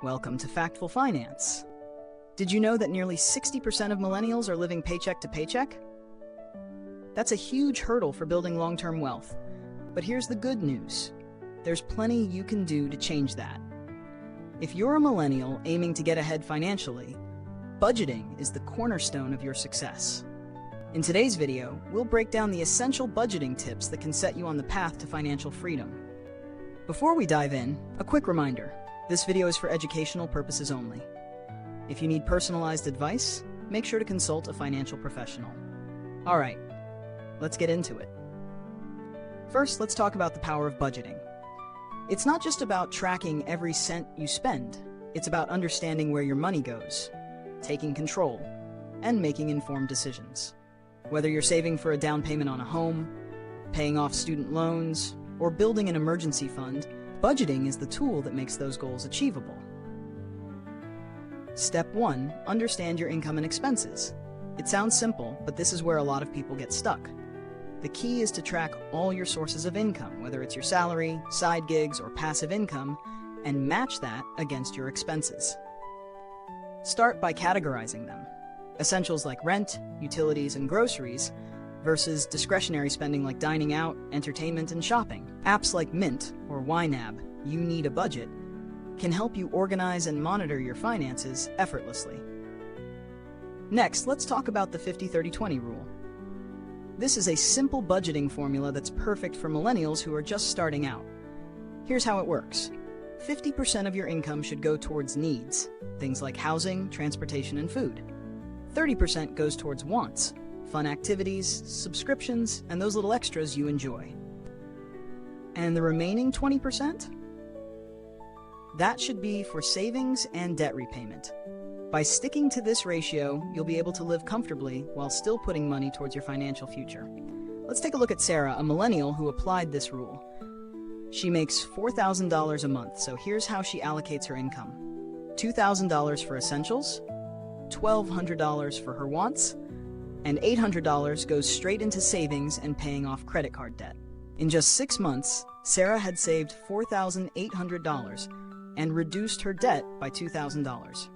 Welcome to Factful Finance. Did you know that nearly 60% of millennials are living paycheck to paycheck? That's a huge hurdle for building long-term wealth. But here's the good news. There's plenty you can do to change that. If you're a millennial aiming to get ahead financially, budgeting is the cornerstone of your success. In today's video, we'll break down the essential budgeting tips that can set you on the path to financial freedom. Before we dive in, a quick reminder. This video is for educational purposes only. If you need personalized advice, make sure to consult a financial professional. All right, let's get into it. First, let's talk about the power of budgeting. It's not just about tracking every cent you spend. It's about understanding where your money goes, taking control, and making informed decisions. Whether you're saving for a down payment on a home, paying off student loans, or building an emergency fund, budgeting is the tool that makes those goals achievable. Step 1. Understand your income and expenses. It sounds simple, but this is where a lot of people get stuck. The key is to track all your sources of income, whether it's your salary, side gigs, or passive income, and match that against your expenses. Start by categorizing them. Essentials like rent, utilities, and groceries versus discretionary spending like dining out, entertainment, and shopping. Apps like Mint or YNAB, You Need a Budget, can help you organize and monitor your finances effortlessly. Next, let's talk about the 50-30-20 rule. This is a simple budgeting formula that's perfect for millennials who are just starting out. Here's how it works. 50% of your income should go towards needs, things like housing, transportation, and food. 30% goes towards wants, fun activities, subscriptions, and those little extras you enjoy. And the remaining 20%? That should be for savings and debt repayment. By sticking to this ratio, you'll be able to live comfortably while still putting money towards your financial future. Let's take a look at Sarah, a millennial who applied this rule. She makes $4,000 a month, so here's how she allocates her income. $2,000 for essentials, $1,200 for her wants, and $800 goes straight into savings and paying off credit card debt. In just 6 months, Sarah had saved $4,800 and reduced her debt by $2,000.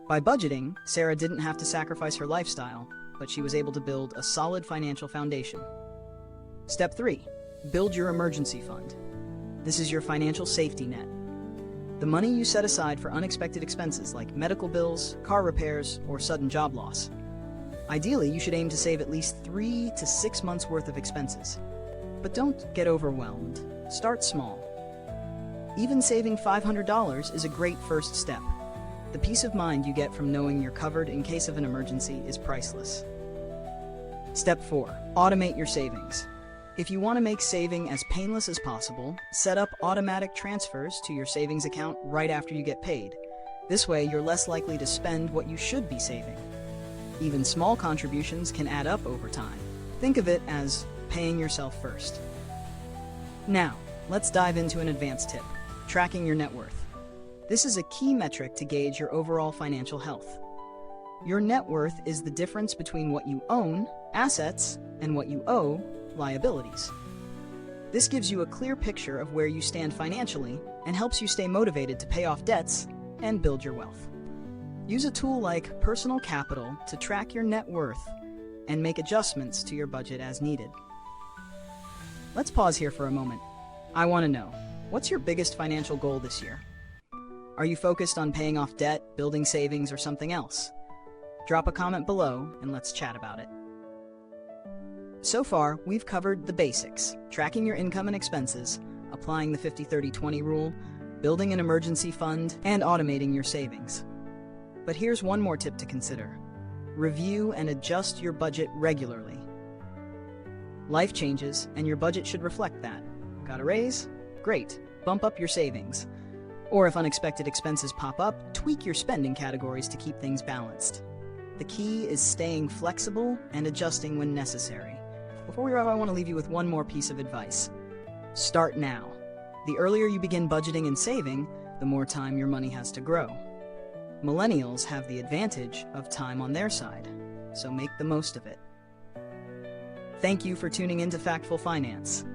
By budgeting, Sarah didn't have to sacrifice her lifestyle, but she was able to build a solid financial foundation. Step 3. Build your emergency fund. This is your financial safety net. The money you set aside for unexpected expenses like medical bills, car repairs, or sudden job loss. Ideally, you should aim to save at least 3 to 6 months worth of expenses. But don't get overwhelmed. Start small. Even saving $500 is a great first step. The peace of mind you get from knowing you're covered in case of an emergency is priceless. Step 4. Automate your savings. If you want to make saving as painless as possible, set up automatic transfers to your savings account right after you get paid. This way, you're less likely to spend what you should be saving. Even small contributions can add up over time. Think of it as paying yourself first. Now, let's dive into an advanced tip, tracking your net worth. This is a key metric to gauge your overall financial health. Your net worth is the difference between what you own, assets, and what you owe, liabilities. This gives you a clear picture of where you stand financially and helps you stay motivated to pay off debts and build your wealth. Use a tool like Personal Capital to track your net worth and make adjustments to your budget as needed. Let's pause here for a moment. I want to know, what's your biggest financial goal this year? Are you focused on paying off debt, building savings, or something else? Drop a comment below and let's chat about it. So far, we've covered the basics, tracking your income and expenses, applying the 50-30-20 rule, building an emergency fund, and automating your savings. But here's one more tip to consider. Review and adjust your budget regularly. Life changes, and your budget should reflect that. Got a raise? Great. Bump up your savings. Or if unexpected expenses pop up, tweak your spending categories to keep things balanced. The key is staying flexible and adjusting when necessary. Before we wrap, I want to leave you with one more piece of advice. Start now. The earlier you begin budgeting and saving, the more time your money has to grow. Millennials have the advantage of time on their side, so make the most of it. Thank you for tuning in to Factful Finance.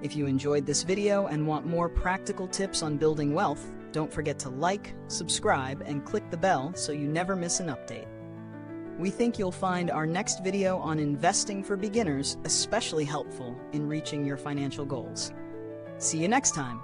If you enjoyed this video and want more practical tips on building wealth, Don't forget to like, subscribe, and click the bell so you never miss an update. We think you'll find our next video on investing for beginners especially helpful in reaching your financial goals. See you next time.